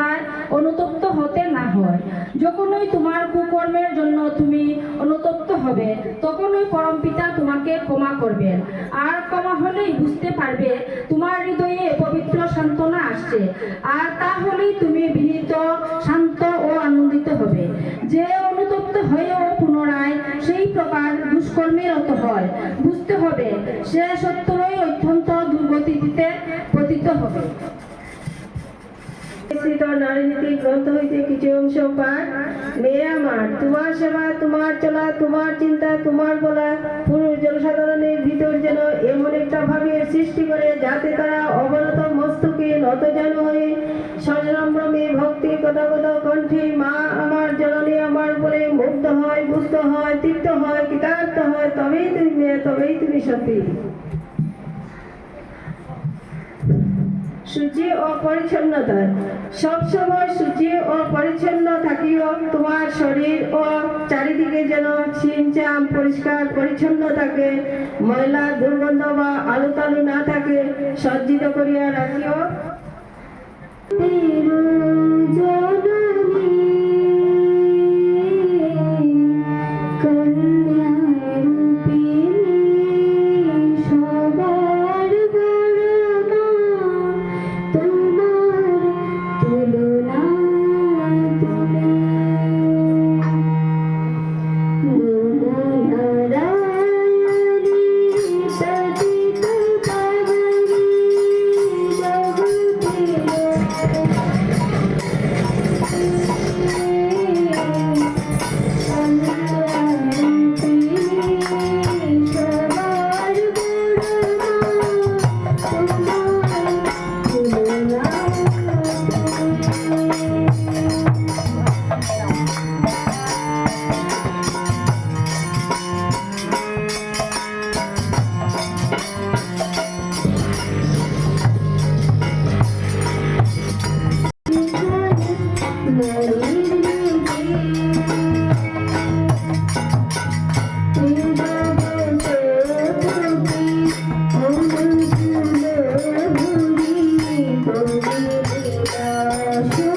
কথায় অনুতপ্ত হতে না হয়। যখনই তোমার কুকর্মের জন্য তুমি অনুতপ্ত হবে, তখনই পরমপিতা তোমাকে ক্ষমা করবেন। আর ক্ষমা হলেই বুঝতে পারবে তোমার হৃদয়ে পবিত্র সান্ত্বনা আসছে, আর তাহলেই তুমি বিনীত, শান্ত ও আনন্দিত হবে। যে অনুতপ্ত হয়েও পুনরায় সেই প্রকার দুষ্কর্মে রত হয়, বুঝতে হবে সে সত্যই অত্যন্ত দুর্গতিতে পতিত হবে। নারীনীতি গ্রন্থ হইতে কিছু অংশ পাঠ। মেয়ে আমার, তোমার সেবা, তোমার চলা, তোমার চিন্তা, তোমার বলা পুরুষ জনসাধারণের ভিতর যেন এমন একটা ভাবের সৃষ্টি করে যাতে তারা অবনত মস্তকে নতজান হয়ে সসম্ভ্রমে ভক্তি কথাগত কণ্ঠে মা আমার, জননী আমার বলে মুগ্ধ হয়, পুষ্ট হয়, তৃপ্ত হয়, কৃতার্থ হয়, তবেই তুমি সতী। শুচি ও পরিচ্ছন্নতা, সবসময় শুচি ও পরিচ্ছন্ন থাকিও। তোমার শরীর ও চারিদিকে যেন ছিমছাম পরিষ্কার পরিচ্ছন্ন থাকে, ময়লা দুর্গন্ধ বা আলুতালু না থাকে, সজ্জিত করিয়া রাখিও। Sure.